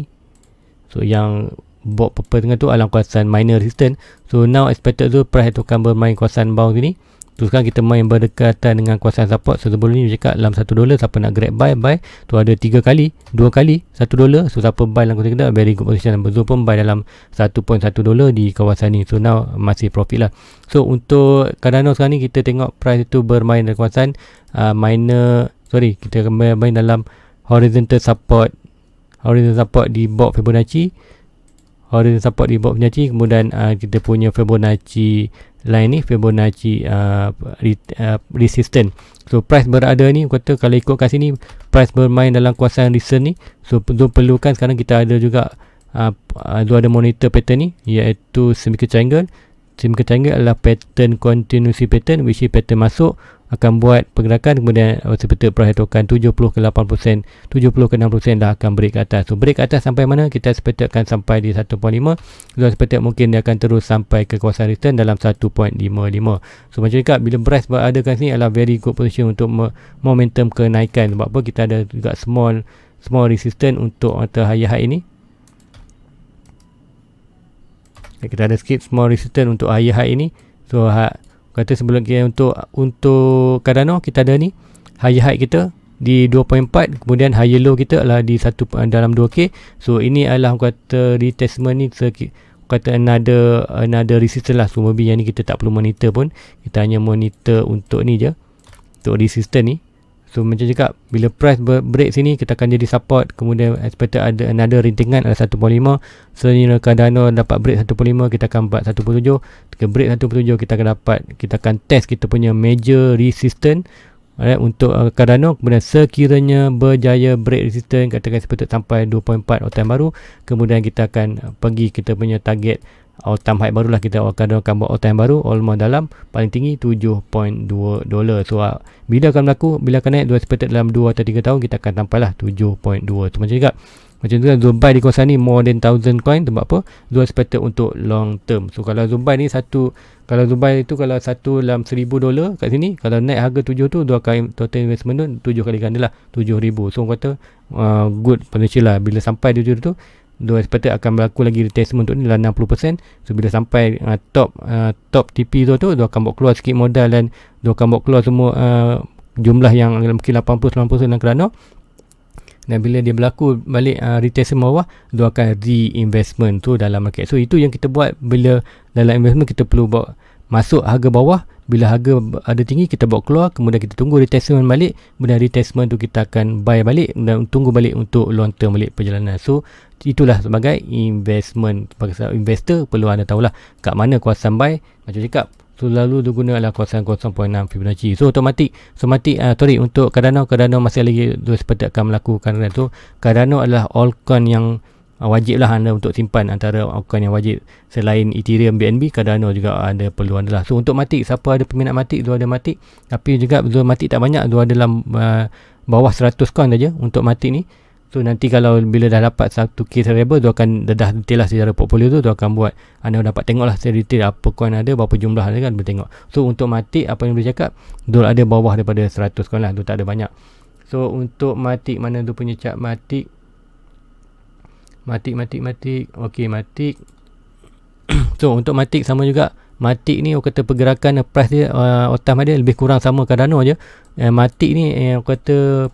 S1: So yang box purple tengah tu adalah kawasan minor resistance. So now expected tu price tu akan bermain kawasan bounce ni. Tu sekarang kita main berdekatan dengan kawasan support. So sebelum ni cakap dalam $1, siapa nak grab buy. Tu ada 3 kali, 2 kali $1. So siapa buy dalam kawasan kita, very good position. Betul pun buy dalam $1.1 di kawasan ni. So now masih profit lah. So untuk Cardano sekarang ni kita tengok price tu bermain dalam kawasan kita main dalam horizontal support di box Fibonacci. Kemudian kita punya Fibonacci line ni, Fibonacci resistance. So price berada ni, kata kalau ikut kat sini price bermain dalam kawasan resistance ni. So perlukan sekarang kita ada juga ada monitor pattern ni, iaitu semiconductor triangle. Semiconductor triangle adalah pattern continuity pattern, which is pattern masuk akan buat pergerakan, kemudian seperti price tu akan 70 ke 8%, 70 ke 60% dah akan break ke atas. So break ke atas sampai mana? Kita expect akan sampai di 1.5. So expect mungkin dia akan terus sampai ke kawasan return dalam 1.55. So macam cakap, bila price berada kat sini adalah very good position untuk momentum kenaikan. Sebab apa kita ada juga small resistance untuk higher high ini. Kita ada sikit small resistance untuk higher high ini. So kata sebelum kita untuk Cardano kita ada ni higher high kita di 2.4, kemudian higher low kita adalah di dalam 2k. So ini adalah kata retestment ni, kata another resistance lah. So maybe yang ni kita tak perlu monitor pun, kita hanya monitor untuk ni je, untuk resistance ni. So macam cakap, bila price break sini kita akan jadi support, kemudian expected ada another rintingan ada 1.5. Sebenarnya Cardano dapat break 1.5, kita akan buat 1.7. Ketika break 1.7 kita akan test kita punya major resistance untuk Cardano. Kemudian sekiranya berjaya break resistance, katakan seperti sampai 2.4 all time baru, kemudian kita akan pergi kita punya target all time high barulah, kita akan buat all time baru, almost dalam paling tinggi $7.2. So bila akan berlaku, bila akan naik, expected dalam 2 atau 3 tahun kita akan sampailah 7.2. So macam juga macam tu kan, Zumbai di kawasan ni more than 1000 coin. Sebab apa? Zul expected untuk long term. So kalau Zumbai ni kalau Zumbai tu kalau satu dalam $1000 kat sini, kalau naik harga 7 tu, Zul akan total investment tu 7 kali ganda lah, 7000. So orang kata good potential lah. Bila sampai 7 tu, Zul expected akan berlaku lagi retracement untuk ni dalam 60%. So bila sampai top TP tu Zul akan bawa keluar sikit modal, dan Zul akan bawa keluar semua jumlah yang mungkin 80-90% dalam kerana. Dan bila dia berlaku balik retracement bawah, dia akan reinvestment tu dalam market. So itu yang kita buat. Bila dalam investment kita perlu bawa masuk harga bawah, bila harga ada tinggi kita bawa keluar, kemudian kita tunggu retracement balik, kemudian retracement tu kita akan buy balik dan tunggu balik untuk long term balik perjalanan. So itulah sebagai investment. Sebagai investor perlu anda tahulah kat mana kawasan buy. Macam cakap, selalu diguna adalah kawasan 0.6 Fibonacci. So automatic untuk Cardano masih lagi seperti akan melakukan tu. Cardano adalah altcoin yang wajib lah anda untuk simpan. Antara altcoin yang wajib selain Ethereum, BNB, Cardano juga ada perlu anda lah. So untuk Matic, siapa ada peminat Matic, Zul ada Matic. Tapi juga Zul Matic tak banyak, Zul ada dalam bawah 100 coin saja untuk Matic ni. So nanti kalau bila dah dapat 1k subscriber, tu akan dah detail lah secara portfolio tu akan buat, anda dapat tengok lah secara detail apa coin ada, berapa jumlah ada kan, boleh tengok. So untuk Matic, apa yang boleh cakap, Dul ada bawah daripada 100 coin lah, Dul tak ada banyak. So untuk Matic, mana tu punya chart Matic. Okay, Matic. So untuk Matic sama juga. Matic ni orang kata pergerakan price dia, otam dia lebih kurang sama Cardano je. Matic ni orang kata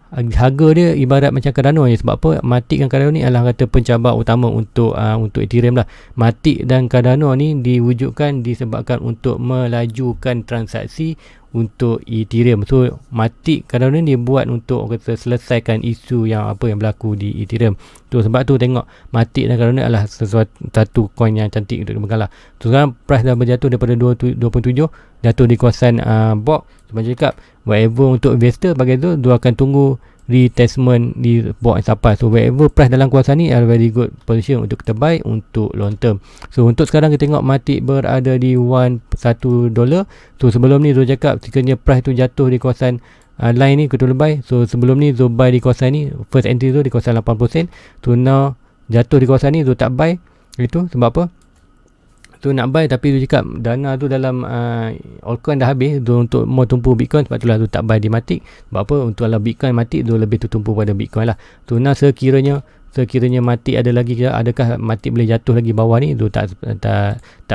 S1: harga dia ibarat macam Cardano je. Sebab apa? Matic dan Cardano ni adalah kata pencabar utama untuk Ethereum lah. Matic dan Cardano ni diwujudkan disebabkan untuk melajukan transaksi untuk Ethereum. So Matic Cardano ni dibuat untuk kata selesaikan isu yang berlaku di Ethereum. Tu sebab tu tengok Matic dan Cardano adalah satu coin yang cantik untuk dipegang lah. So sekarang price dah berjatuh daripada 2.7 jatuh di kawasan box. Sebab cakap whatever untuk investor bagi tu, dia akan tunggu retestment di box yang sampai. So whatever price dalam kawasan ni are very good position untuk kita buy untuk long term. So untuk sekarang kita tengok Matic berada di $1. So sebelum ni Zul cakap sekiranya price tu jatuh di kawasan line ni kita boleh buy. So sebelum ni Zul buy di kawasan ni, first entry tu di kawasan 80%. So now jatuh di kawasan ni Zul tak buy. Itu sebab apa? Tu nak buy tapi tu cakap dana tu dalam altcoin dah habis tu untuk mau tumpu Bitcoin. Sebab itulah tu tak buy di Matic. Sebab apa? Untuk ala Bitcoin Matic tu lebih tertumpu pada Bitcoin lah. Tu nak sekiranya Matic ada lagi ke, adakah Matic boleh jatuh lagi bawah ni, tu tak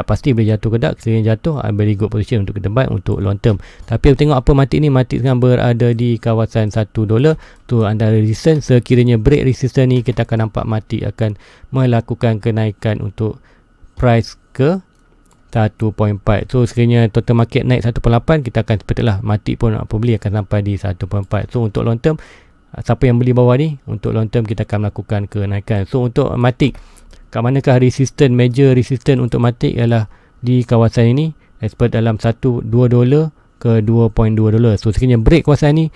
S1: pasti boleh jatuh ke tak. Sekiranya jatuh, very good position untuk kita buy untuk long term. Tapi tengok apa Matic ni, Matic sekarang berada di kawasan $1. Tu antara resistance. Sekiranya break resistance ni, kita akan nampak Matic akan melakukan kenaikan untuk price ke 1.4. So sekiranya total market naik 1.8, kita akan seperti lah Matic pun apa beli akan sampai di 1.4. So untuk long term, siapa yang beli bawah ni, untuk long term kita akan melakukan kenaikan. So untuk Matic, kat manakah major resistance untuk Matic ialah di kawasan ini, expert dalam $2 ke $2.2. So sekiranya break kawasan ni,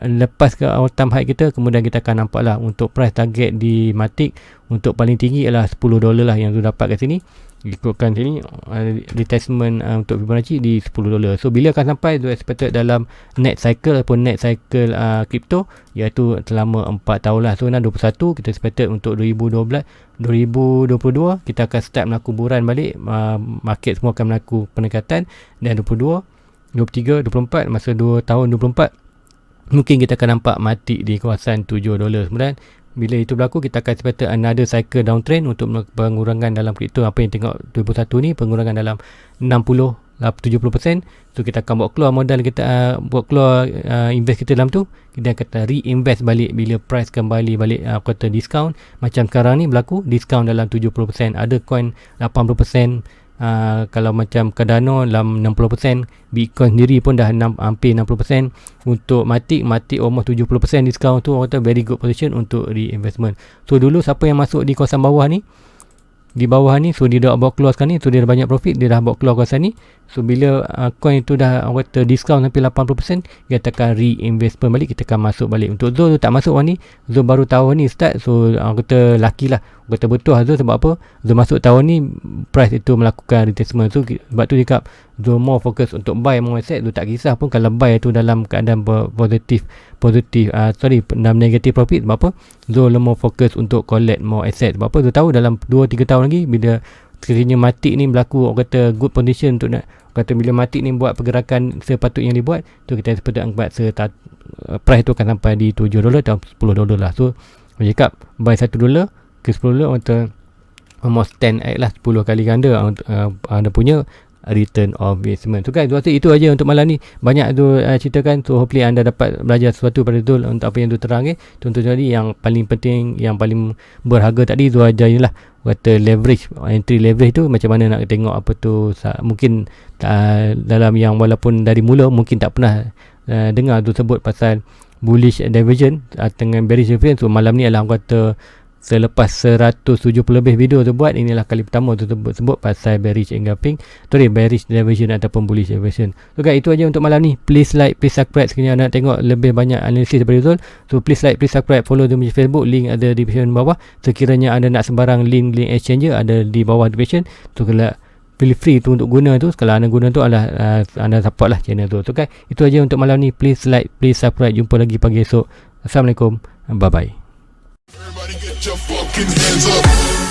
S1: lepas ke all time high kita, kemudian kita akan nampak lah untuk price target di Matic untuk paling tinggi ialah $10 lah yang tu dapat kat sini. Ikutkan sini retestment untuk Fibonacci di $10. So bila akan sampai, tu expected dalam net cycle ataupun net cycle crypto, iaitu selama 4 tahun lah. So 2021 kita expected untuk 2022 kita akan start melakukan buran balik, market semua akan melakukan peningkatan. Dan 22, 23, 24, masa 2 tahun 24 mungkin kita akan nampak Matic di kawasan $7. Kemudian bila itu berlaku, kita akan expect another cycle downtrend untuk pengurangan dalam kripto. Apa yang tengok 2021 ni, pengurangan dalam 60-70%. So kita akan bawa keluar modal kita, buat keluar invest kita dalam tu, kita akan reinvest balik bila price kembali balik kata discount. Macam sekarang ni berlaku discount dalam 70%, ada coin 80%. Kalau macam Cardano dalam 60%, Bitcoin sendiri pun dah hampir 60%. Untuk Matic almost 70% discount tu, orang kata very good position untuk reinvestment. So dulu siapa yang masuk di kawasan bawah ni, di bawah ni, so dia dah bawa keluar sekarang ni, so dia dah banyak profit, dia dah bawa keluar kawasan ni. So bila coin tu dah orang kata discount sampai 80%, dia akan reinvestment balik, kita akan masuk balik. Untuk Zul tu tak masuk tahun ni, Zul baru tahun ni start, so orang kata lucky lah, orang kata betul Zul. Sebab apa? Zul masuk tahun ni price itu melakukan retracement, so sebab tu cakap Zul more fokus untuk buy more asset. Zul tak kisah pun kalau buy tu dalam keadaan positif dalam negative profit. Sebab apa? Zul more fokus untuk collect more asset. Sebab apa? Zul tahu dalam 2-3 tahun lagi bila sekiranya Matic ni berlaku, orang kata good condition untuk nak, kata bila Matic ni buat pergerakan sepatutnya yang dibuat, tu kita sepatutnya angkat price tu akan sampai di $7 atau $10 lah. So dia cakap buy $1 ke $10, orang kata almost 10x lah, 10 kali ganda anda punya return of investment. So guys, rasa itu aja untuk malam ni. Banyak tu ceritakan, so hopefully anda dapat belajar sesuatu pada Zul untuk apa yang tu terang. Contoh tadi yang paling penting, yang paling berharga tadi Zul ajar je lah, kata leverage, entry leverage tu macam mana nak tengok apa tu. Mungkin dalam yang walaupun dari mula mungkin tak pernah dengar tu sebut pasal bullish diversion dengan bearish diversion. So malam ni adalah orang kata selepas 170 lebih video tu buat, inilah kali pertama tu sebut pasal bearish engulfing, bearish diversion ataupun bullish diversion. So guys, itu aja untuk malam ni. Please like, please subscribe sekiranya anda nak tengok lebih banyak analisis daripada Zul. So please like, please subscribe, follow dia punya Facebook, link ada di description bawah. Sekiranya anda nak sembarang link exchange ada di bawah description. So kalau feel free tu untuk guna tu, kalau anda guna tu adalah anda support lah channel tu. So guys, itu aja untuk malam ni. Please like, please subscribe. Jumpa lagi pagi esok. Assalamualaikum, bye bye.
S2: Everybody get your fucking hands up.